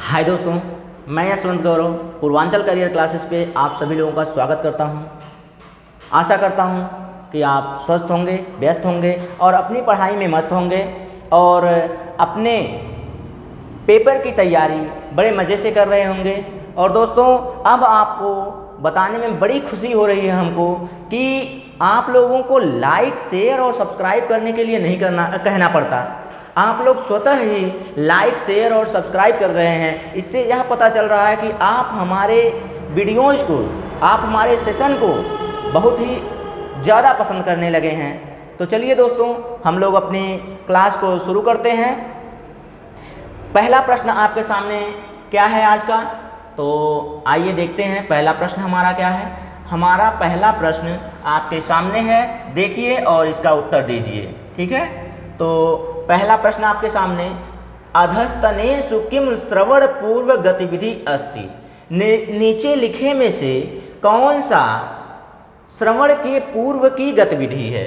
हाय दोस्तों, मैं यशवंत गौरव Purvanchal career classes पे आप सभी लोगों का स्वागत करता हूं। आशा करता हूं कि आप स्वस्थ होंगे, व्यस्त होंगे और अपनी पढ़ाई में मस्त होंगे और अपने पेपर की तैयारी बड़े मज़े से कर रहे होंगे। और दोस्तों, अब आपको बताने में बड़ी खुशी हो रही है हमको कि आप लोगों को लाइक, शेयर और सब्सक्राइब करने के लिए नहीं कहना पड़ता। आप लोग स्वतः ही लाइक, शेयर और सब्सक्राइब कर रहे हैं। इससे यह पता चल रहा है कि आप हमारे वीडियोज़ को, आप हमारे सेशन को बहुत ही ज़्यादा पसंद करने लगे हैं। तो चलिए दोस्तों, हम लोग अपनी क्लास को शुरू करते हैं। पहला प्रश्न आपके सामने क्या है आज का, तो आइए देखते हैं पहला प्रश्न हमारा क्या है। हमारा पहला प्रश्न आपके सामने है, देखिए और इसका उत्तर दीजिए। ठीक है, तो पहला प्रश्न आपके सामने, अधस्तनेषु किम श्रवण पूर्व गतिविधि अस्ति। नीचे लिखे में से कौन सा श्रवण के पूर्व की गतिविधि है?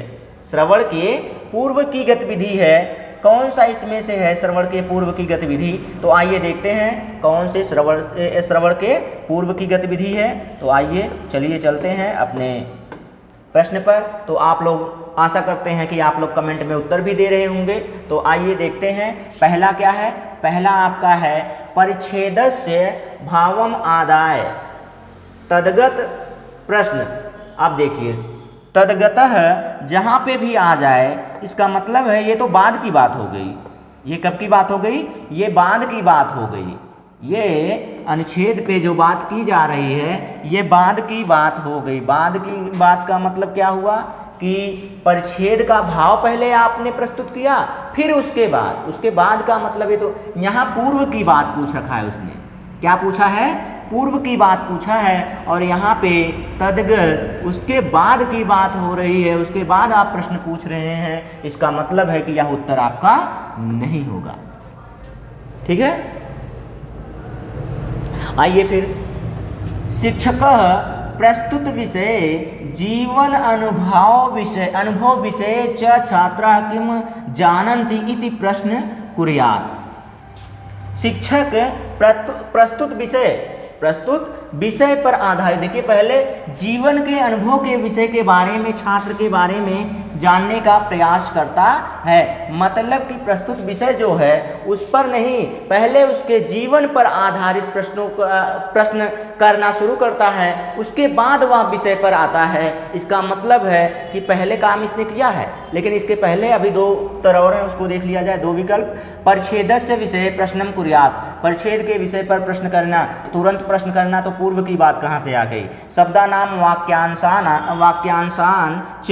श्रवण के पूर्व की गतिविधि है, कौन सा इसमें से है श्रवण के पूर्व की गतिविधि? तो आइए देखते हैं कौन से श्रवण के पूर्व की गतिविधि है। तो आइए चलिए चलते हैं अपने प्रश्न पर। तो आप लोग, आशा करते हैं कि आप लोग कमेंट में उत्तर भी दे रहे होंगे। तो आइए देखते हैं पहला क्या है। पहला आपका है, परिच्छेदस्य भावम आदाय तद्गत प्रश्न। आप देखिए, तद्गतः जहाँ पे भी आ जाए इसका मतलब है ये तो बाद की बात हो गई। ये कब की बात हो गई? ये बाद की बात हो गई। ये अनुच्छेद पे जो बात की जा रही है ये बाद की बात हो गई। बाद की बात का मतलब क्या हुआ कि परिच्छेद का भाव पहले आपने प्रस्तुत किया, फिर उसके बाद का मतलब ये तो यहाँ पूर्व की बात पूछ रखा है उसने। क्या पूछा है? पूर्व की बात पूछा है। और यहाँ पे तद्गत उसके बाद की बात हो रही है, उसके बाद आप प्रश्न पूछ रहे हैं। इसका मतलब है कि यह उत्तर आपका नहीं होगा। ठीक है, आइए फिर, शिक्षक प्रस्तुत विषय जीवन अनुभव विषय च छात्रा किम जानन्ति इति प्रश्न कुर्यात्। शिक्षक प्रस्तुत विषय पर आधारित, देखिए पहले जीवन के अनुभव के विषय के बारे में, छात्र के बारे में जानने का प्रयास करता है। मतलब कि प्रस्तुत विषय जो है उस पर नहीं, पहले उसके जीवन पर आधारित प्रश्न करना शुरू करता है, उसके बाद वह विषय पर आता है। इसका मतलब है कि पहले काम इसने किया है, लेकिन इसके पहले अभी दो तरह और हैं, उसको देख लिया जाए। दो विकल्प, परिच्छेदस्य विषय प्रश्नम कुर्यात्, परिच्छेद के विषय पर प्रश्न करना, तुरंत प्रश्न करना। तो पूर्व की बात कहाँ से आ गई? शब्दानाम वाक्यांशान च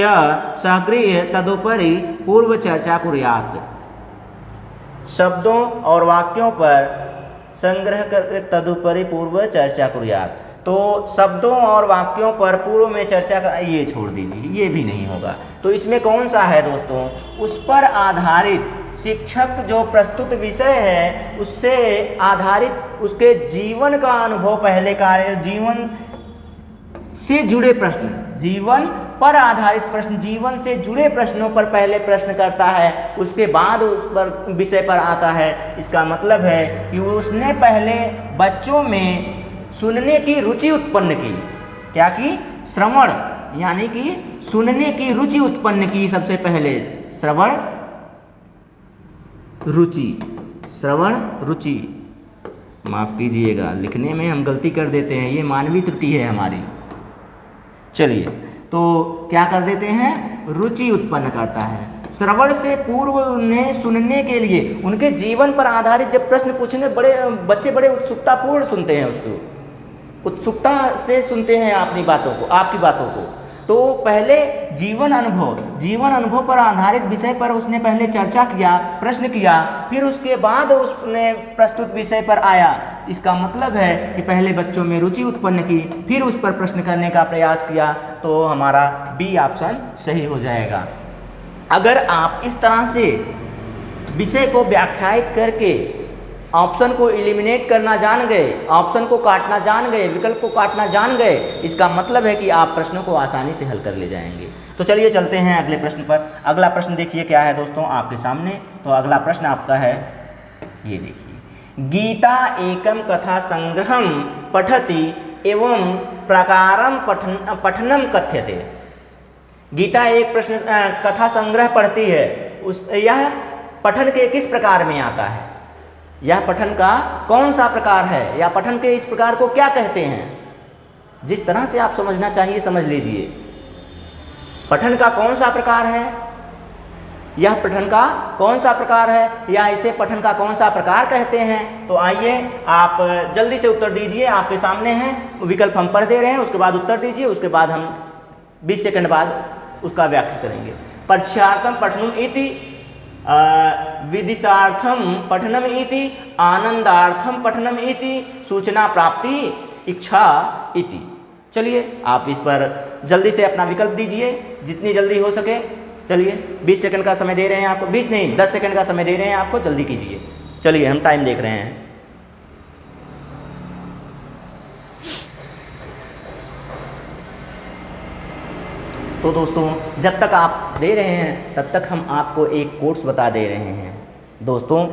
सहगृह्य तदुपरि पूर्व चर्चा कुर्यात्। शब्दों और वाक्यों पर संग्रह कर तदुपरि पूर्व चर्चा कुर्यात्। तो शब्दों और वाक्यों पर पूर्व में चर्चा का, ये छोड़ दीजिए, ये भी नहीं होगा। तो इसमें कौन सा है दोस्तों? उस पर आधारित, शिक्षक जो प्रस्तुत विषय है उससे आधारित उसके जीवन का अनुभव, पहले कार्य, जीवन से जुड़े प्रश्न, जीवन पर आधारित प्रश्न, जीवन से जुड़े प्रश्नों पर पहले प्रश्न करता है, उसके बाद उस पर विषय पर आता है। इसका मतलब है कि उसने पहले बच्चों में सुनने की रुचि उत्पन्न की। क्या की? श्रवण, यानी कि सुनने की रुचि उत्पन्न की। सबसे पहले श्रवण रुचि, माफ़ कीजिएगा, लिखने में हम गलती कर देते हैं, ये मानवीय त्रुटि है हमारी। चलिए, तो क्या कर देते हैं? रुचि उत्पन्न करता है। श्रवण से पूर्व उन्हें सुनने के लिए, उनके जीवन पर आधारित जब प्रश्न पूछेंगे, बच्चे बड़े उत्सुकतापूर्ण सुनते हैं, उसको उत्सुकता से सुनते हैं आपकी बातों को। तो पहले जीवन अनुभव पर आधारित विषय पर उसने पहले चर्चा किया, प्रश्न किया, फिर उसके बाद उसने प्रस्तुत विषय पर आया। इसका मतलब है कि पहले बच्चों में रुचि उत्पन्न की, फिर उस पर प्रश्न करने का प्रयास किया। तो हमारा बी ऑप्शन सही हो जाएगा। अगर आप इस तरह से विषय को व्याख्यायित करके ऑप्शन को एलिमिनेट करना जान गए, ऑप्शन को काटना जान गए, विकल्प को काटना जान गए, इसका मतलब है कि आप प्रश्नों को आसानी से हल कर ले जाएंगे। तो चलिए चलते हैं अगले प्रश्न पर। अगला प्रश्न देखिए क्या है दोस्तों आपके सामने। तो अगला प्रश्न आपका है, ये देखिए, गीता एकम कथा संग्रहम पठति एवं प्रकारम पठनम कथ्यते। गीता एक प्रश्न कथा संग्रह पढ़ती है, यह पठन के किस प्रकार में आता है, यह पठन का कौन सा प्रकार है, या पठन के इस प्रकार को क्या कहते हैं। जिस तरह से आप समझना चाहिए समझ लीजिए। पठन का कौन सा प्रकार है, यह पठन का कौन सा प्रकार है, या इसे पठन का कौन सा प्रकार कहते हैं। तो आइए आप जल्दी से उत्तर दीजिए, आपके सामने हैं विकल्प हम पढ़ दे रहे हैं, उसके बाद उत्तर दीजिए, उसके बाद हम 20 सेकंड बाद उसका व्याख्या करेंगे। परीक्षार्थम पठनम इति, विदिशार्थम पठनम इति, आनंदार्थम पठनम इति, सूचना प्राप्ति इच्छा इति। चलिए आप इस पर जल्दी से अपना विकल्प दीजिए, जितनी जल्दी हो सके। चलिए 20 सेकंड का समय दे रहे हैं आपको, 20 नहीं 10 सेकंड का समय दे रहे हैं आपको, जल्दी कीजिए। चलिए हम टाइम देख रहे हैं। तो दोस्तों जब तक आप दे रहे हैं तब तक हम आपको एक कोट्स बता दे रहे हैं। दोस्तों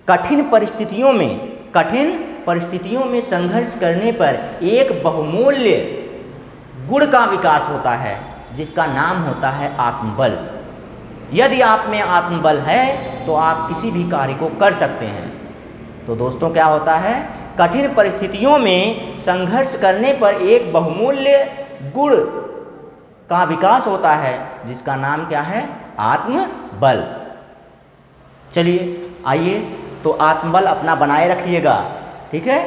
कठिन परिस्थितियों में संघर्ष करने पर एक बहुमूल्य गुण का विकास होता है, जिसका नाम होता है आत्मबल। यदि आप में आत्मबल है तो आप किसी भी कार्य को कर सकते हैं। तो दोस्तों क्या होता है, कठिन परिस्थितियों में संघर्ष करने पर एक बहुमूल्य गुण का विकास होता है, जिसका नाम क्या है, आत्मबल। चलिए आइए तो आत्मबल अपना बनाए रखिएगा, ठीक है।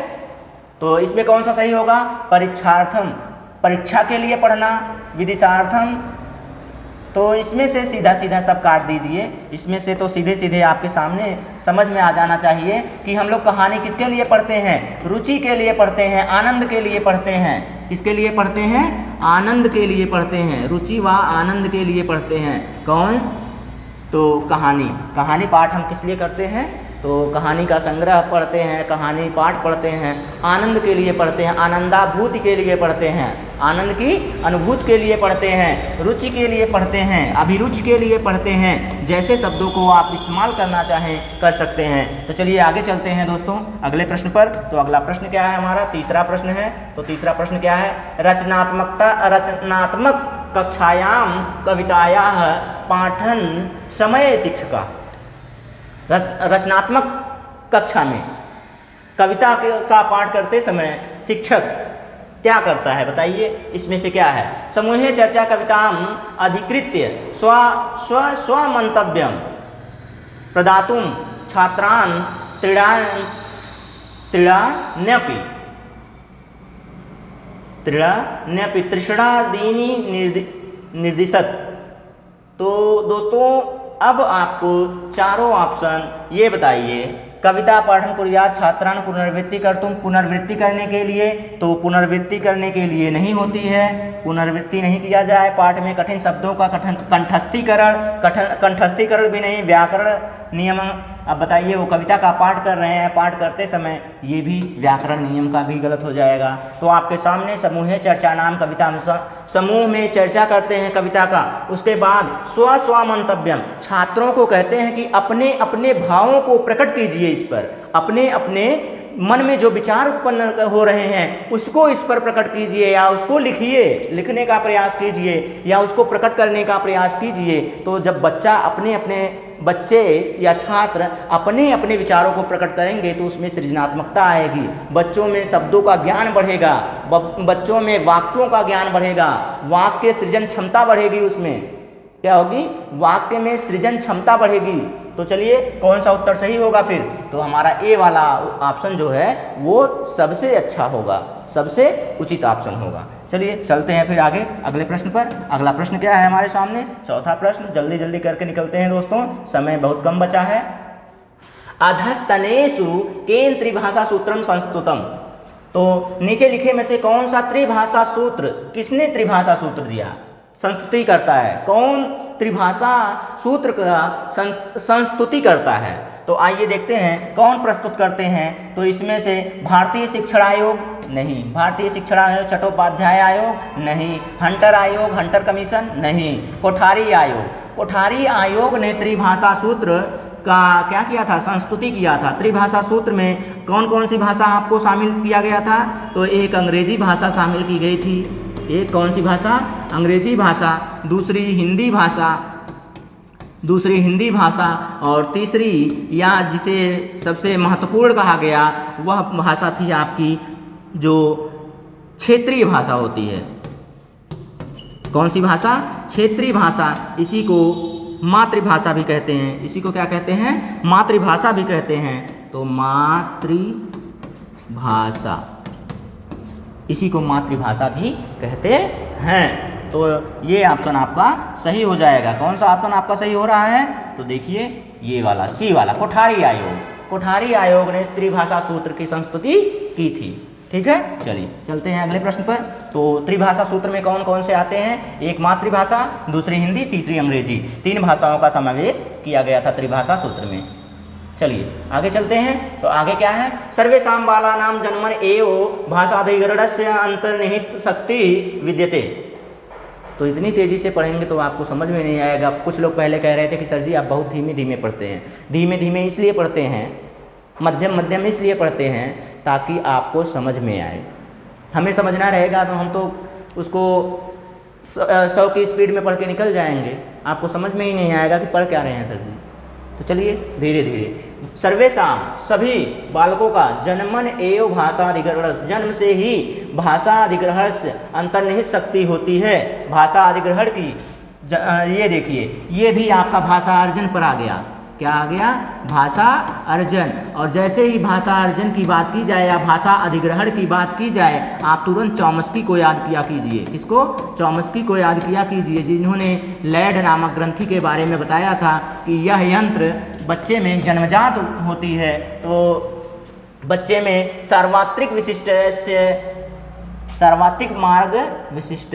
तो इसमें कौन सा सही होगा, परीक्षार्थम, परीक्षा के लिए पढ़ना, विदिशार्थम, तो इसमें से सीधा सीधा सब काट दीजिए। इसमें से तो सीधे सीधे आपके सामने समझ में आ जाना चाहिए कि हम लोग कहानी किसके लिए पढ़ते हैं, रुचि के लिए पढ़ते हैं, आनंद के लिए पढ़ते हैं। किसके लिए पढ़ते हैं, आनंद के लिए पढ़ते हैं, रुचि व आनंद के लिए पढ़ते हैं। कौन, तो कहानी पाठ हम किस लिए करते हैं, तो कहानी का संग्रह पढ़ते हैं, कहानी पाठ पढ़ते हैं, आनंद के लिए पढ़ते हैं, आनंदाभूति के लिए पढ़ते हैं, आनंद की अनुभूति के लिए पढ़ते हैं, रुचि के लिए पढ़ते हैं, अभिरुचि के लिए पढ़ते हैं। जैसे शब्दों को आप इस्तेमाल करना चाहें कर सकते हैं। तो चलिए आगे चलते हैं दोस्तों अगले प्रश्न पर। तो अगला प्रश्न क्या है हमारा, तीसरा प्रश्न है। तो तीसरा प्रश्न क्या है, रचनात्मक कक्षायाम कवितायाः पाठन समय शिक्षका। रचनात्मक कक्षा में कविता का पाठ करते समय शिक्षक क्या करता है बताइए। इसमें से क्या है, समूहे चर्चा कविताम अधिकृत्य स्व मंतव्यम प्रदातुम छात्रान त्रिण्यपि तृष्णादीनि निर्दिशत। तो दोस्तों अब आपको चारों ऑप्शन ये बताइए। कविता पाठन कुर्यात छात्रान पुनर्वृत्ति कर, तुम पुनर्वृत्ति करने के लिए, तो पुनर्वृत्ति करने के लिए नहीं होती है, पुनर्वृत्ति नहीं किया जाए। पाठ में कठिन शब्दों का कंठस्थीकरण भी नहीं, व्याकरण नियम। अब बताइए वो कविता का पाठ कर रहे हैं, पाठ करते समय ये भी व्याकरण नियम का भी गलत हो जाएगा। तो आपके सामने समूह चर्चा नाम कविता, समूह में चर्चा करते हैं कविता का। उसके बाद स्व मंतव्यम, छात्रों को कहते हैं कि अपने अपने भावों को प्रकट कीजिए, इस पर अपने अपने मन में जो विचार उत्पन्न हो रहे हैं उसको इस पर प्रकट कीजिए, या उसको लिखिए, लिखने का प्रयास कीजिए, या उसको प्रकट करने का प्रयास कीजिए। तो जब बच्चे या छात्र अपने अपने विचारों को प्रकट करेंगे तो उसमें सृजनात्मकता आएगी, बच्चों में शब्दों का ज्ञान बढ़ेगा, बच्चों में वाक्यों का ज्ञान बढ़ेगा, वाक्य सृजन क्षमता बढ़ेगी। उसमें क्या होगी, वाक्य में सृजन क्षमता बढ़ेगी। तो चलिए कौन सा उत्तर सही होगा फिर, तो हमारा ए वाला ऑप्शन जो है वो सबसे अच्छा होगा, सबसे उचित ऑप्शन होगा। चलिए चलते हैं फिर आगे अगले प्रश्न पर। अगला प्रश्न क्या है हमारे सामने, चौथा प्रश्न। जल्दी जल्दी करके निकलते हैं दोस्तों, समय बहुत कम बचा है। अधस्तनेषु केन त्रिभाषा सूत्रम संस्तुतम। तो नीचे लिखे में से कौन सा त्रिभाषा सूत्र, किसने त्रिभाषा सूत्र दिया, संस्तुति करता है, कौन त्रिभाषा सूत्र का संस्तुति करता है। तो आइए देखते हैं कौन प्रस्तुत करते हैं। तो इसमें से भारतीय शिक्षण आयोग नहीं, भारतीय शिक्षण आयोग चट्टोपाध्याय आयोग नहीं, हंटर आयोग, हंटर कमीशन नहीं, कोठारी आयोग ने त्रिभाषा सूत्र का क्या किया था, संस्तुति किया था। त्रिभाषा सूत्र में कौन कौन सी भाषा आपको शामिल किया गया था, तो एक अंग्रेजी भाषा शामिल की गई थी। एक कौन सी भाषा, अंग्रेजी भाषा, दूसरी हिंदी भाषा और तीसरी या जिसे सबसे महत्वपूर्ण कहा गया वह भाषा थी आपकी जो क्षेत्रीय भाषा होती है। कौन सी भाषा, क्षेत्रीय भाषा। इसी को मातृभाषा भी कहते हैं। इसी को क्या कहते हैं, मातृभाषा भी कहते हैं। तो मातृभाषा, इसी को मातृभाषा भी कहते हैं। तो ये ऑप्शन आपका सही हो जाएगा। कौन सा ऑप्शन आपका सही हो रहा है, तो देखिए ये वाला, सी वाला, कोठारी आयोग। कोठारी आयोग ने त्रिभाषा सूत्र की संस्तुति की थी। ठीक है, चलिए चलते हैं अगले प्रश्न पर। तो त्रिभाषा सूत्र में कौन कौन से आते हैं, एक मातृभाषा, दूसरी हिंदी, तीसरी अंग्रेजी, 3 भाषाओं का समावेश किया गया था त्रिभाषा सूत्र में। चलिए आगे चलते हैं। तो आगे क्या है, सर्वेषां बालानां जन्मन एव भाषाधिकरणस्य अंतर्निहित शक्ति विद्यते। तो इतनी तेज़ी से पढ़ेंगे तो आपको समझ में नहीं आएगा। कुछ लोग पहले कह रहे थे कि सर जी आप बहुत धीमे धीमे पढ़ते हैं। धीमे धीमे इसलिए पढ़ते हैं, मध्यम मध्यम इसलिए पढ़ते हैं ताकि आपको समझ में आए। हमें समझना रहेगा तो हम तो उसको 100 की स्पीड में पढ़ के निकल जाएंगे, आपको समझ में ही नहीं आएगा कि पढ़ क्या रहे हैं सर जी। तो चलिए धीरे धीरे। सर्वेषां, सभी बालकों का, जन्मन एव भाषाधिकरण, जन्म से ही भाषा अधिग्रहण से अंतर्निहित शक्ति होती है। भाषा अधिग्रहण की ये देखिए, ये भी आपका भाषा अर्जन पर आ गया। क्या आ गया, भाषा अर्जन। और जैसे ही भाषा अर्जन की बात की जाए या भाषा अधिग्रहण की बात की जाए, आप तुरंत चॉम्स्की को याद किया कीजिए। किसको, चॉम्स्की को याद किया कीजिए, जिन्होंने लैड नामक ग्रंथि के बारे में बताया था कि यह यंत्र बच्चे में जन्मजात होती है। तो बच्चे में सार्वत्रिक मार्ग विशिष्ट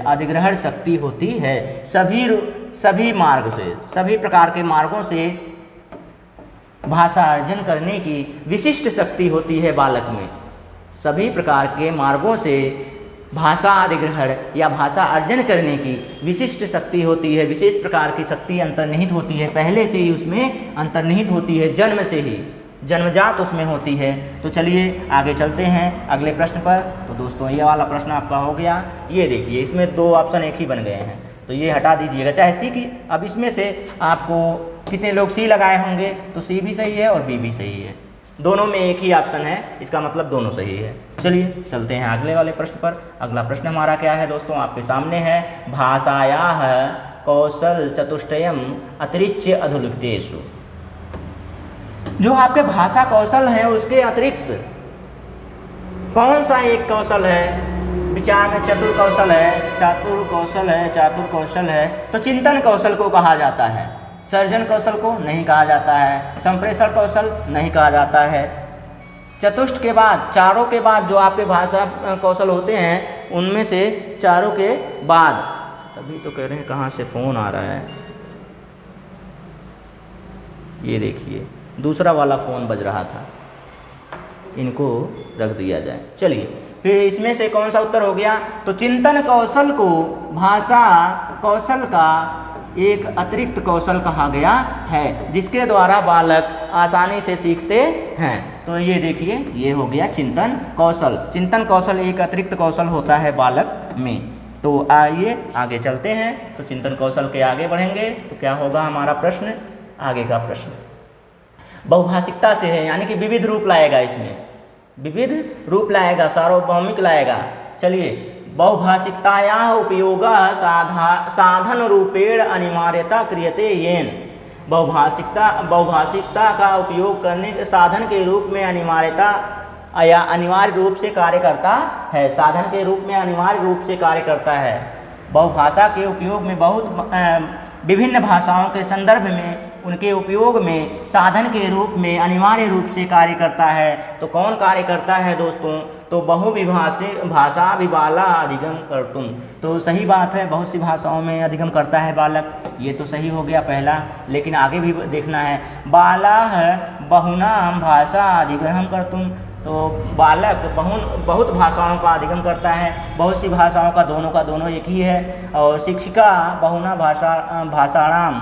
अधिग्रहण शक्ति होती है। सभी मार्ग से, सभी प्रकार के मार्गों से भाषा अर्जन करने की विशिष्ट शक्ति होती है बालक में। सभी प्रकार के मार्गों से भाषा अधिग्रहण या भाषा अर्जन करने की विशिष्ट शक्ति होती है। विशेष प्रकार की शक्ति अंतर्निहित होती है, पहले से ही उसमें अंतर्निहित होती है, जन्म से ही जन्मजात उसमें होती है। तो चलिए आगे चलते हैं अगले प्रश्न पर। तो दोस्तों ये वाला प्रश्न आपका हो गया। ये देखिए, इसमें 2 ऑप्शन एक ही बन गए हैं, तो ये हटा दीजिएगा, चाहे सी की। अब इसमें से आपको कितने लोग सी लगाए होंगे, तो सी भी सही है और बी भी सही है। दोनों में एक ही ऑप्शन है, इसका मतलब दोनों सही है। चलिए चलते हैं अगले वाले प्रश्न पर। अगला प्रश्न हमारा क्या है दोस्तों, आपके सामने है, भाषायाः कौशल चतुष्टयम् अतिरिच्य अधोलिखितेषु। जो आपके भाषा कौशल हैं उसके अतिरिक्त कौन सा एक कौशल है, विचार में चातुर कौशल है, तो चिंतन कौशल को कहा जाता है। सर्जन कौशल को नहीं कहा जाता है, संप्रेषण कौशल नहीं कहा जाता है। चतुष्ट के बाद, चारों के बाद जो आपके भाषा कौशल होते हैं, उनमें से चारों के बाद, तभी तो कह रहे हैं कहाँ से फ़ोन आ रहा है। ये देखिए दूसरा वाला फ़ोन बज रहा था, इनको रख दिया जाए। चलिए फिर इसमें से कौन सा उत्तर हो गया, तो चिंतन कौशल को भाषा कौशल का एक अतिरिक्त कौशल कहा गया है, जिसके द्वारा बालक आसानी से सीखते हैं। तो ये देखिए, ये हो गया चिंतन कौशल। चिंतन कौशल एक अतिरिक्त कौशल होता है बालक में। तो आइए आगे चलते हैं। तो चिंतन कौशल के आगे बढ़ेंगे तो क्या होगा हमारा प्रश्न, आगे का प्रश्न बहुभाषिकता से है, यानी कि विविध रूप लाएगा, इसमें विविध रूप लाएगा, सार्वभौमिक लाएगा। चलिए, बहुभाषिकतायाः उपयोगः साधन रूपेण अनिवार्यता क्रियते येन। बहुभाषिकता का उपयोग करने के साधन के रूप में अनिवार्यता या अनिवार्य रूप से कार्य करता है, साधन के रूप में अनिवार्य रूप से कार्य करता है। बहुभाषा के उपयोग में बहुत विभिन्न भाषाओं के संदर्भ में उनके उपयोग में साधन के रूप में अनिवार्य रूप से कार्य करता है। तो कौन कार्य करता है दोस्तों, तो बहुविभाषिक भाषा विबाला अधिगम कर्तुम। तो सही बात है, बहुत सी भाषाओं में अधिगम करता है बालक, ये तो सही हो गया पहला। लेकिन आगे भी देखना है, बाला है बहुनाम भाषा अधिगम कर्तुम। तो बालक बहुत भाषाओं का अधिगम करता है, बहुत सी भाषाओं का दोनों एक ही है। और शिक्षिका बहुना भाषाणाम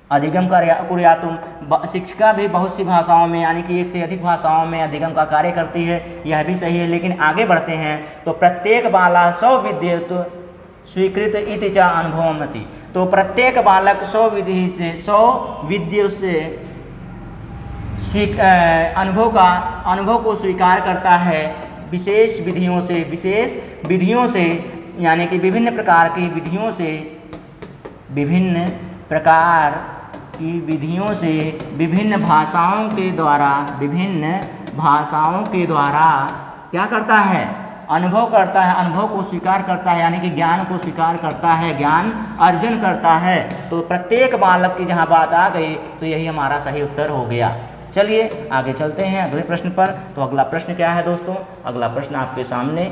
अधिगम कुर्यातुम, शिक्षिका भी बहुत सी भाषाओं में यानी कि एक से अधिक भाषाओं में अधिगम का कार्य करती है, यह भी सही है। लेकिन आगे बढ़ते हैं तो प्रत्येक बाला 100 विद्युत स्वीकृत इति च अनुभवमति, तो प्रत्येक बालक 100 विधि से 100 विद्या से अनुभव को स्वीकार करता है, विशेष विधियों से यानी कि विभिन्न प्रकार की विधियों से विभिन्न भाषाओं के द्वारा क्या करता है, अनुभव करता है, अनुभव को स्वीकार करता है यानी कि ज्ञान को स्वीकार करता है, ज्ञान अर्जन करता है। तो प्रत्येक बालक की जहाँ बात आ गई तो यही हमारा सही उत्तर हो गया। चलिए आगे चलते हैं अगले प्रश्न पर। तो अगला प्रश्न क्या है दोस्तों, अगला प्रश्न आपके सामने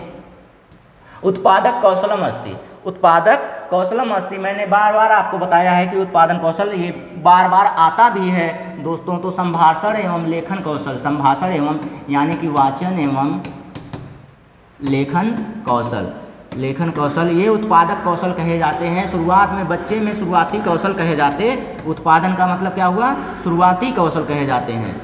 उत्पादक कौशलम अस्ति। उत्पादक कौशलम अस्ति, मैंने बार बार आपको बताया है कि उत्पादन कौशल ये बार बार आता भी है दोस्तों। तो संभाषण एवं लेखन कौशल, संभाषण एवं यानी कि वाचन एवं लेखन कौशल ये उत्पादक कौशल कहे जाते हैं। शुरुआत में बच्चे में शुरुआती कौशल कहे जाते, उत्पादन का मतलब क्या हुआ, शुरुआती कौशल कहे जाते हैं,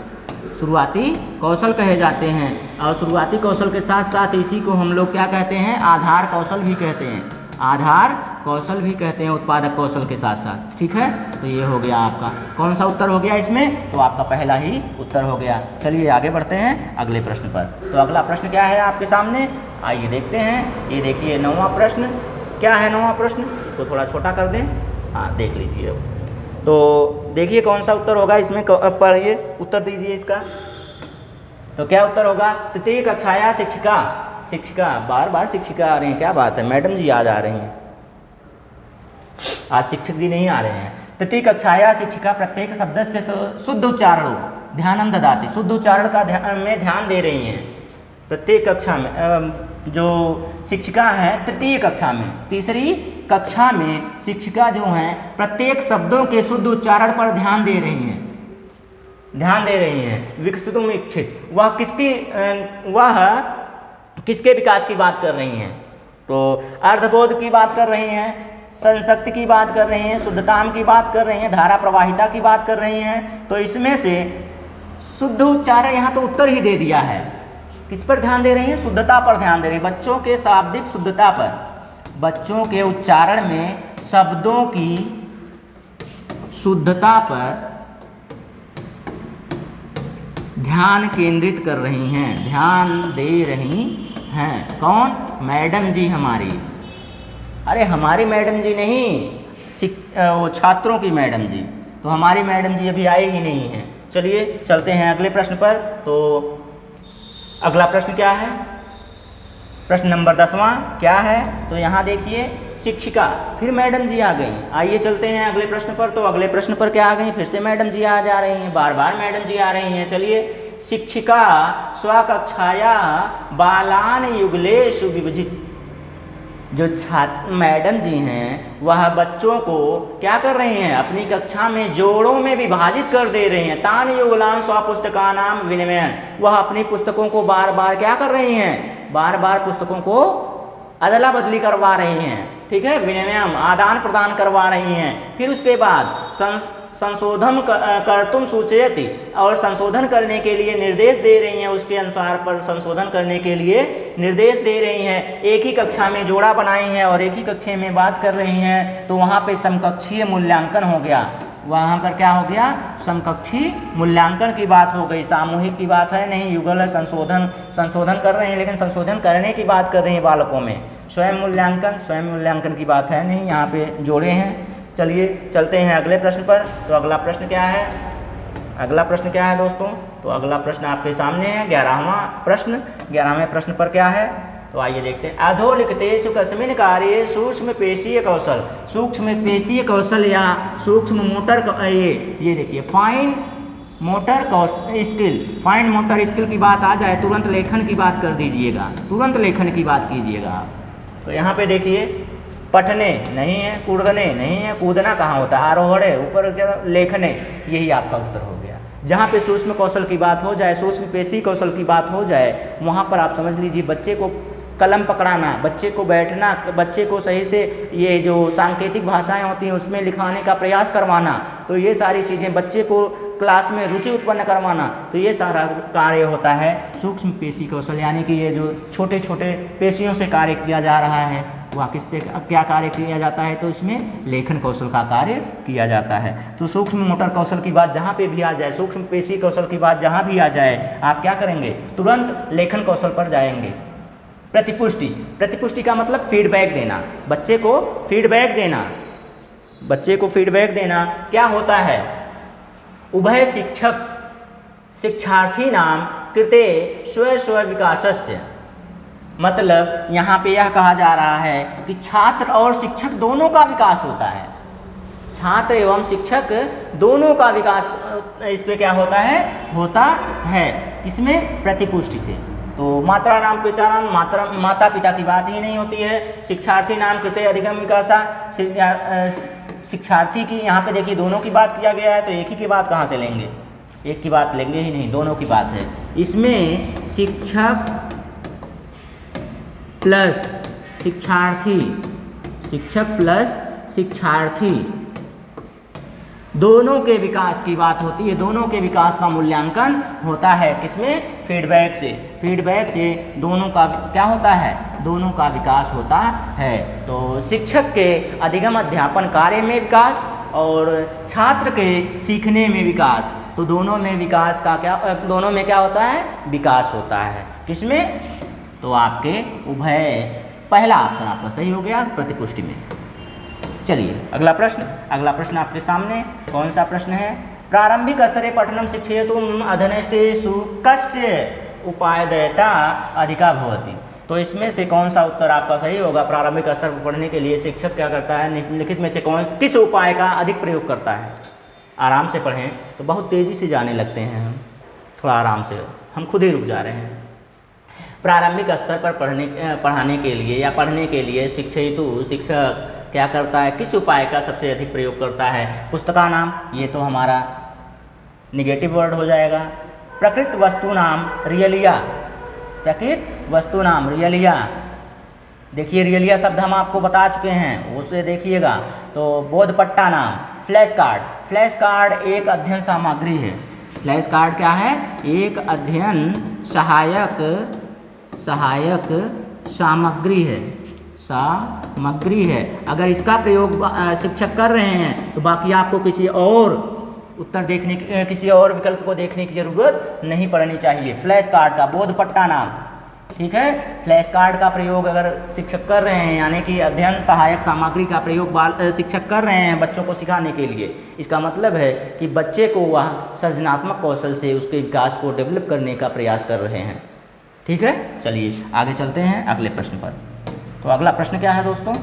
शुरुआती कौशल कहे जाते हैं। और शुरुआती कौशल के साथ साथ इसी को हम लोग क्या कहते हैं, आधार कौशल भी कहते हैं, आधार कौशल भी कहते हैं उत्पादक कौशल के साथ साथ। ठीक है, तो ये हो गया आपका कौन सा उत्तर हो गया इसमें, तो आपका पहला ही उत्तर हो गया। चलिए आगे बढ़ते हैं अगले प्रश्न पर। तो अगला प्रश्न क्या है आपके सामने, आइए देखते हैं। ये देखिए 9वां प्रश्न, क्या है 9वां प्रश्न, इसको थोड़ा छोटा कर दें, हाँ देख लीजिए। तो देखिए कौन सा उत्तर होगा इसमें, पढ़िए उत्तर दीजिए इसका। तो क्या उत्तर होगा, तृतीय कक्षाया शिक्षिका, बार बार शिक्षिका आ रही हैं, क्या बात है, मैडम जी आज आ रही हैं, आज शिक्षक जी नहीं आ रहे हैं। तृतीय कक्षाया शिक्षिका प्रत्येक शब्द से शुद्ध उच्चारण ध्यानम ददाति, शुद्ध उच्चारण का में ध्यान दे रही हैं। प्रत्येक कक्षा में जो शिक्षिका हैं तृतीय कक्षा में, तीसरी कक्षा में शिक्षिका जो हैं प्रत्येक शब्दों के शुद्ध उच्चारण पर ध्यान दे रही हैं। विकसितुम इच्छित, वह किसके विकास की बात कर रही हैं, तो अर्धबोध की बात कर रही हैं, संशक्ति की बात कर रही हैं, शुद्धताम की बात कर रही हैं, धारा प्रवाहिता की बात कर रही हैं। तो इसमें से शुद्ध उच्चारण यहाँ तो उत्तर ही दे दिया है, किस पर ध्यान दे रही हैं, शुद्धता पर ध्यान दे रही हैं, बच्चों के शाब्दिक शुद्धता पर, बच्चों के उच्चारण में शब्दों की शुद्धता पर ध्यान केंद्रित कर रही हैं, ध्यान दे रही हैं। कौन, मैडम जी हमारी, अरे हमारी मैडम जी नहीं, वो छात्रों की मैडम जी, तो हमारी मैडम जी अभी आई ही नहीं है। चलिए चलते हैं अगले प्रश्न पर। तो अगला प्रश्न क्या है, प्रश्न नंबर 10वां क्या है, तो यहाँ देखिए शिक्षिका, फिर मैडम जी आ गई। आइए चलते हैं अगले प्रश्न पर। तो अगले प्रश्न पर क्या आ गई, फिर से मैडम जी आ जा रही हैं, बार बार मैडम जी आ रही हैं। चलिए, शिक्षिका स्वकक्षाया बालान युगलेषु विभजित, जो छात्र मैडम जी हैं वह बच्चों को क्या कर रही हैं, अपनी कक्षा में जोड़ों में विभाजित कर दे रही हैं। तान युगलान स्वपुस्तकानाम विनिमयन, वह अपनी पुस्तकों को बार बार क्या कर रही हैं, बार बार पुस्तकों को अदला बदली करवा रही हैं। ठीक है, विनिमयम आदान प्रदान करवा रही हैं। फिर उसके बाद संशोधन कर्तुम सूचयति, और संशोधन करने के लिए निर्देश दे रही हैं, उसके अनुसार पर संशोधन करने के लिए निर्देश दे रही हैं। एक ही कक्षा में जोड़ा बनाई हैं और एक ही कक्षा में बात कर रही हैं, तो वहाँ पे समकक्षीय मूल्यांकन हो गया। वहाँ पर क्या हो गया, समकक्षी मूल्यांकन की बात हो गई, सामूहिक की बात है नहीं, युगल संशोधन कर रहे हैं, लेकिन संशोधन करने की बात कर रही हैं बालकों में। स्वयं मूल्यांकन की बात है नहीं, यहाँ पे जोड़े हैं। चलिए चलते हैं अगले प्रश्न पर। तो अगला प्रश्न क्या है, अगला प्रश्न क्या है दोस्तों, तो अगला प्रश्न आपके सामने है 11वां प्रश्न। 11वें प्रश्न पर क्या है, तो आइए देखते हैं। अधोलिखितेषु कस्मिन् कार्ये सूक्ष्म पेशीय कौशल या सूक्ष्म मोटर, ये देखिए fine motor skill, fine motor skill की बात आ जाए, तुरंत लेखन की बात कर दीजिएगा, तुरंत लेखन की बात कीजिएगा आप। तो यहाँ पे देखिए, पठने नहीं है, कूदने नहीं है, कूदना कहाँ होता है, आरोहण है, ऊपर लेखने, यही आपका उत्तर हो गया। जहाँ पे सूक्ष्म कौशल की बात हो जाए, सूक्ष्म पेशी कौशल की बात हो जाए, वहाँ पर आप समझ लीजिए बच्चे को कलम पकड़ाना, बच्चे को बैठना, बच्चे को सही से ये जो सांकेतिक भाषाएं होती हैं उसमें लिखाने का प्रयास करवाना, तो ये सारी चीज़ें, बच्चे को क्लास में रुचि उत्पन्न करवाना, तो ये सारा कार्य होता है सूक्ष्म पेशी कौशल। यानी कि ये जो छोटे छोटे पेशियों से कार्य किया जा रहा है वह किससे क्या कार्य किया जाता है, तो इसमें लेखन कौशल का कार्य किया जाता है। तो सूक्ष्म मोटर कौशल की बात जहाँ पे भी आ जाए, सूक्ष्म पेशी कौशल की बात जहाँ भी आ जाए, आप क्या करेंगे, तुरंत लेखन कौशल पर जाएंगे। प्रतिपुष्टि, प्रतिपुष्टि का मतलब फीडबैक देना, बच्चे को फीडबैक देना, बच्चे को फीडबैक देना क्या होता है, उभय शिक्षक शिक्षार्थी नाम कृते स्व विकासस्य, मतलब यहाँ पे यह कहा जा रहा है कि छात्र और शिक्षक दोनों का विकास होता है, छात्र एवं शिक्षक दोनों का विकास इस पे क्या होता है, किसमें, प्रतिपुष्टि से। तो मात्रा नाम पिता नाम, माता पिता की बात ही नहीं होती है। शिक्षार्थी नाम कृते अधिगम विकासा, शिक्षार्थी की यहाँ पे देखिए दोनों की बात किया गया है, तो एक ही की बात कहाँ से लेंगे, एक की बात लेंगे ही नहीं, दोनों की बात है। इसमें शिक्षक प्लस शिक्षार्थी, शिक्षक प्लस शिक्षार्थी दोनों के विकास की बात होती है, दोनों के विकास का मूल्यांकन होता है किसमें, फीडबैक से। फीडबैक से दोनों का क्या होता है, दोनों का विकास होता है। तो शिक्षक के अधिगम अध्यापन कार्य में विकास और छात्र के सीखने में विकास, तो दोनों में विकास का क्या, दोनों में क्या होता है, विकास होता है, किसमें, तो आपके उभय, पहला ऑप्शन आपका सही हो गया प्रतिपुष्टि में। चलिए अगला प्रश्न आपके सामने कौन सा प्रश्न है, प्रारंभिक स्तरे पठनम शिक्षयितुम अधनस्तेषु कस्य उपायदयता अधिका भवति। तो इसमें से कौन सा उत्तर आपका सही होगा, प्रारंभिक स्तर पर पढ़ने के लिए शिक्षक क्या करता है, निम्नलिखित में से किस उपाय का अधिक प्रयोग करता है। आराम से पढ़ें, तो बहुत तेज़ी से जाने लगते हैं हम, थोड़ा आराम से, हम खुद ही रुक जा रहे हैं। प्रारंभिक स्तर पर पढ़ाने के लिए या पढ़ने के लिए शिक्षक क्या करता है, किस उपाय का सबसे अधिक प्रयोग करता है, पुस्तका नाम, ये तो हमारा निगेटिव वर्ड हो जाएगा। प्रकृत वस्तु नाम रियलिया, प्रकृत वस्तु नाम रियलिया, देखिए रियलिया शब्द हम आपको बता चुके हैं, उसे देखिएगा। तो बोधपट्टा नाम, फ्लैश कार्ड, फ्लैश कार्ड एक अध्ययन सामग्री है, फ्लैश कार्ड क्या है, एक अध्ययन सहायक सामग्री है। अगर इसका प्रयोग शिक्षक कर रहे हैं तो बाकी आपको किसी और उत्तर देखने, किसी और विकल्प को देखने की जरूरत नहीं पड़नी चाहिए। फ्लैश कार्ड का बोधपट्टा नाम, ठीक है, फ्लैश कार्ड का प्रयोग अगर शिक्षक कर रहे हैं, यानी कि अध्ययन सहायक सामग्री का प्रयोग शिक्षक कर रहे हैं बच्चों को सिखाने के लिए, इसका मतलब है कि बच्चे को वह सृजनात्मक कौशल से उसके विकास को डेवलप करने का प्रयास कर रहे हैं। ठीक है, चलिए आगे चलते हैं अगले प्रश्न पर। तो अगला प्रश्न क्या है दोस्तों,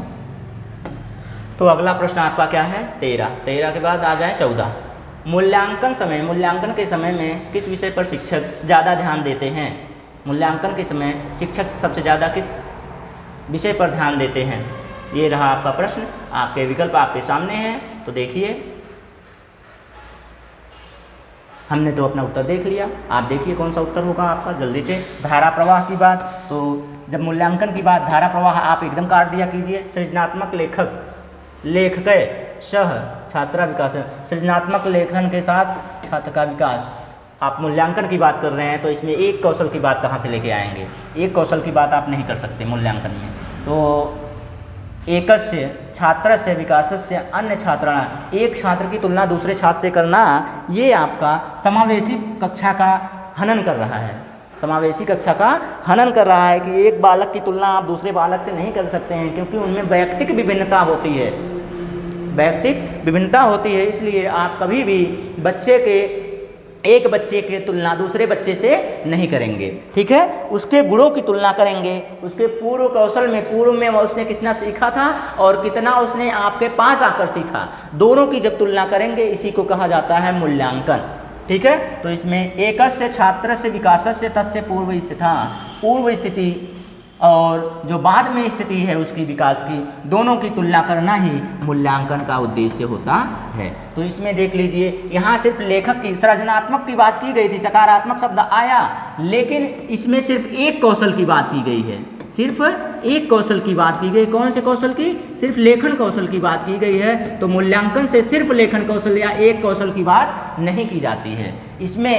तो अगला प्रश्न आपका क्या है, 13 के बाद आ जाए 14। मूल्यांकन के समय में किस विषय पर शिक्षक ज़्यादा ध्यान देते हैं। मूल्यांकन के समय शिक्षक सबसे ज़्यादा किस विषय पर ध्यान देते हैं, ये रहा आपका प्रश्न। आपके विकल्प आपके सामने हैं, तो देखिए, हमने तो अपना उत्तर देख लिया, आप देखिए कौन सा उत्तर होगा आपका जल्दी से। धारा प्रवाह की बात, तो जब मूल्यांकन की बात, धारा प्रवाह आप एकदम काट दिया कीजिए। सृजनात्मक लेखक सह छात्रा विकास, सृजनात्मक लेखन के साथ छात्र का विकास। आप मूल्यांकन की बात कर रहे हैं, तो इसमें एक कौशल की बात कहाँ से लेके आएंगे, एक कौशल की बात आप नहीं कर सकते मूल्यांकन में। तो एकस्य छात्रस्य विकासस्य अन्य छात्राणां, एक छात्र की तुलना दूसरे छात्र से करना, ये आपका समावेशी कक्षा का हनन कर रहा है। समावेशी कक्षा का हनन कर रहा है कि एक बालक की तुलना आप दूसरे बालक से नहीं कर सकते हैं, क्योंकि उनमें वैयक्तिक विभिन्नता होती है, वैयक्तिक विभिन्नता होती है। इसलिए आप कभी भी एक बच्चे की तुलना दूसरे बच्चे से नहीं करेंगे, ठीक है। उसके गुणों की तुलना करेंगे, उसके पूर्व कौशल में, पूर्व में उसने कितना सीखा था और कितना उसने आपके पास आकर सीखा, दोनों की जब तुलना करेंगे, इसी को कहा जाता है मूल्यांकन, ठीक है। तो इसमें एकस्य छात्रस्य विकासस्य तस्य पूर्व स्थिति और जो बाद में स्थिति है उसकी विकास की, दोनों की तुलना करना ही मूल्यांकन का उद्देश्य होता है। तो इसमें देख लीजिए, यहाँ सिर्फ लेखक की सृजनात्मक की बात की गई थी, सकारात्मक शब्द आया, लेकिन इसमें सिर्फ एक कौशल की बात की गई है, सिर्फ एक कौशल की बात की गई। कौन से कौशल की? सिर्फ लेखन कौशल की बात की गई है। तो मूल्यांकन से सिर्फ लेखन कौशल या एक कौशल की बात नहीं की जाती है, इसमें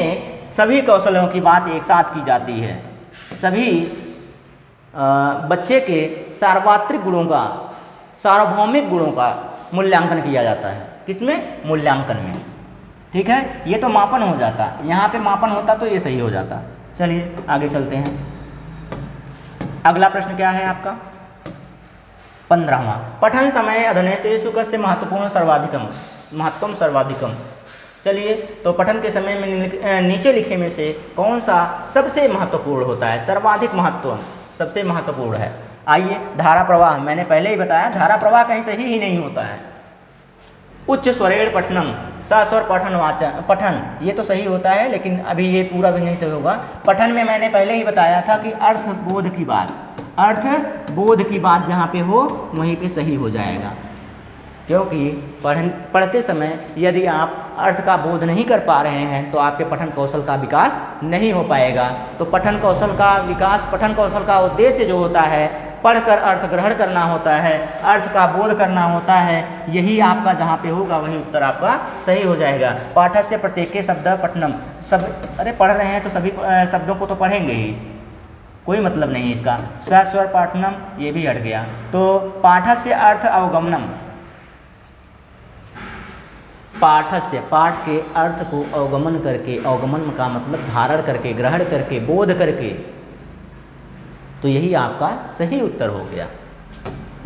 सभी कौशलों की बात एक साथ की जाती है। सभी बच्चे के सार्वत्रिक गुणों का, सार्वभौमिक गुणों का मूल्यांकन किया जाता है। किसमें? मूल्यांकन में। ठीक है, ये तो मापन हो जाता, यहाँ पे मापन होता तो ये सही हो जाता। चलिए आगे चलते हैं। अगला प्रश्न क्या है आपका? 15वां। पठन समय अधनेस्तेषु कस्य महत्वपूर्ण सर्वाधिकम, महत्वम सर्वाधिकम। चलिए, तो पठन के समय में नीचे लिखे में से कौन सा सबसे महत्वपूर्ण होता है? सर्वाधिक महत्व सबसे महत्वपूर्ण है। आइए, धारा प्रवाह, मैंने पहले ही बताया धारा प्रवाह कहीं सही ही नहीं होता है। उच्च स्वरेण पठनम, सस्वर पठन वाचन, पठन ये तो सही होता है, लेकिन अभी ये पूरा भी नहीं सही होगा। पठन में मैंने पहले ही बताया था कि अर्थ बोध की बात, अर्थ बोध की बात जहाँ पे हो वहीं पे सही हो जाएगा, क्योंकि पढ़ते समय यदि आप अर्थ का बोध नहीं कर पा रहे हैं तो आपके पठन कौशल का विकास नहीं हो पाएगा। तो पठन कौशल का विकास, पठन कौशल का उद्देश्य जो होता है पढ़कर अर्थ ग्रहण करना होता है, अर्थ का बोध करना होता है। यही आपका जहाँ पे होगा वही उत्तर आपका सही हो जाएगा। पाठस्य प्रत्येके शब्द पठनम, सब अरे पढ़ रहे हैं तो सभी शब्दों को तो पढ़ेंगे ही, कोई मतलब नहीं इसका। सस्वर पाठनम ये भी हट गया। तो पाठस्य अर्थ अवगमनम, पाठस्य पाठ के अर्थ को अवगमन करके, अवगमन का मतलब धारण करके, ग्रहण करके, बोध करके, तो यही आपका सही उत्तर हो गया।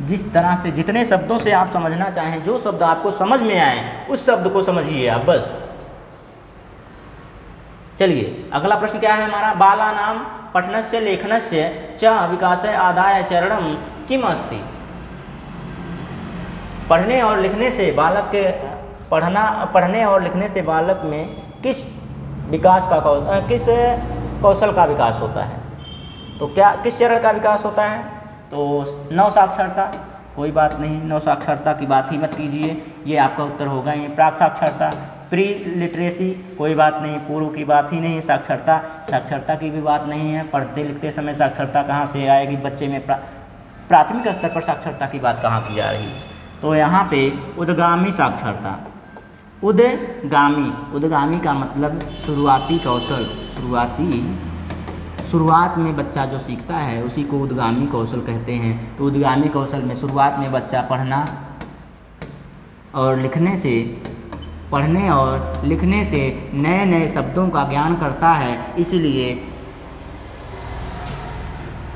जिस तरह से जितने शब्दों से आप समझना चाहें, जो शब्द आपको समझ में आए उस शब्द को समझिए आप बस। चलिए अगला प्रश्न क्या है हमारा? बालानां पठनस्य लेखनस्य च विकासे आदाय चरणम किम अस्ति। पढ़ने और लिखने से बालक के पढ़ने और लिखने से बालक में किस विकास का किस कौशल का विकास होता है? तो क्या किस चरण का विकास होता है? तो नव साक्षरता, कोई बात नहीं, नव साक्षरता की बात ही मत कीजिए, ये आपका उत्तर होगा। ये प्राक साक्षरता, प्री लिटरेसी, कोई बात नहीं, पूर्व की बात ही नहीं। साक्षरता, साक्षरता की भी बात नहीं है। पढ़ते लिखते समय साक्षरता कहाँ से आएगी? बच्चे में प्राथमिक स्तर पर साक्षरता की बात कहाँ की जा रही है? तो यहाँ पे उद्गामी साक्षरता, उद्गामी का मतलब शुरुआती कौशल, शुरुआत में बच्चा जो सीखता है उसी को उद्गामी कौशल कहते हैं। तो उद्गामी कौशल में शुरुआत में बच्चा पढ़ने और लिखने से नए नए शब्दों का ज्ञान करता है, इसलिए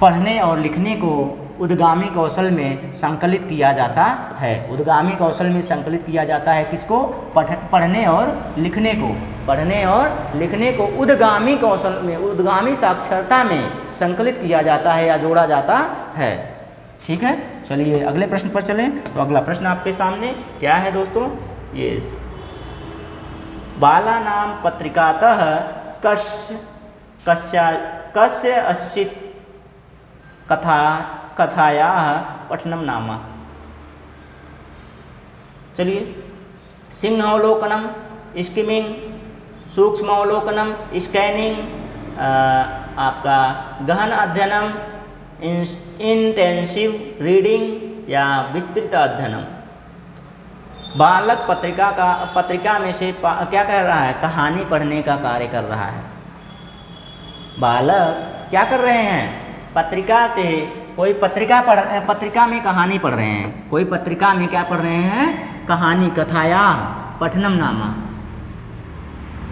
पढ़ने और लिखने को उद्गामी कौशल में संकलित किया जाता है। उद्गामी कौशल में संकलित किया जाता है किसको? पढ़ने और लिखने को। पढ़ने और लिखने को उद्गामी कौशल में, उद्गामी साक्षरता में संकलित किया जाता है या जोड़ा जाता है। ठीक है, चलिए अगले प्रश्न पर चलें। तो अगला प्रश्न आपके सामने क्या है दोस्तों? ये बालानां पत्रिकातः कस्यचित् कथायाः पठनं नाम। चलिए, सिंहावलोकनम, स्किमिंग, सूक्ष्मावलोकनम, स्कैनिंग, आपका गहन अध्ययनम, इंटेंसिव रीडिंग या विस्तृत अध्ययनम। बालक पत्रिका में से क्या कर रहा है? कहानी पढ़ने का कार्य कर रहा है। बालक क्या कर रहे हैं? पत्रिका से कोई पत्रिका में कहानी पढ़ रहे हैं। कोई पत्रिका में क्या पढ़ रहे हैं? कहानी, कथाया पठनम नामा।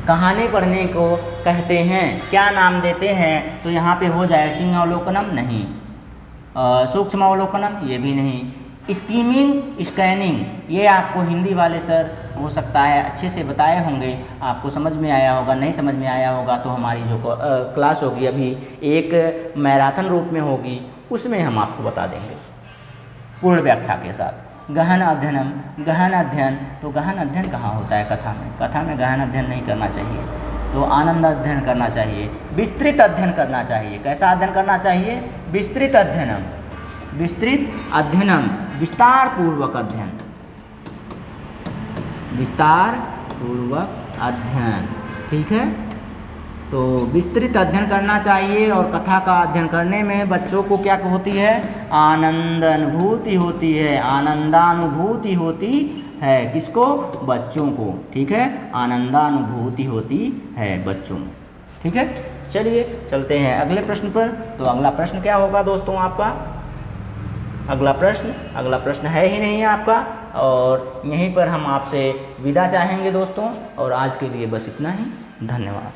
कहानी पढ़ने को कहते हैं, क्या नाम देते हैं? तो यहाँ पे हो जाए सिंहावलोकनम नहीं, सूक्ष्मावलोकनम ये भी नहीं, स्कीमिंग, स्कैनिंग ये आपको हिंदी वाले सर हो सकता है अच्छे से बताए होंगे, आपको समझ में आया होगा। नहीं समझ में आया होगा तो हमारी जो क्लास होगी अभी एक मैराथन रूप में होगी, उसमें हम आपको बता देंगे पूर्ण व्याख्या के साथ। गहन अध्ययनम, गहन अध्ययन, तो गहन अध्ययन कहाँ होता है? कथा में। कथा में गहन अध्ययन नहीं करना चाहिए, तो आनंद अध्ययन करना चाहिए, विस्तृत अध्ययन करना चाहिए। कैसा अध्ययन करना चाहिए? विस्तृत अध्ययनम, विस्तृत अध्ययनम, विस्तार पूर्वक अध्ययन, विस्तार पूर्वक अध्ययन। ठीक है, तो विस्तृत अध्ययन करना चाहिए और कथा का अध्ययन करने में बच्चों को क्या होती है, आनंद अनुभूति होती है, आनंदानुभूति होती है। किसको? बच्चों को। ठीक है, आनंदानुभूति होती है बच्चों में। ठीक है, चलिए चलते हैं अगले प्रश्न पर। तो अगला प्रश्न क्या होगा दोस्तों आपका? अगला प्रश्न है ही नहीं आपका, और यहीं पर हम आपसे विदा चाहेंगे दोस्तों। और आज के लिए बस इतना ही। धन्यवाद।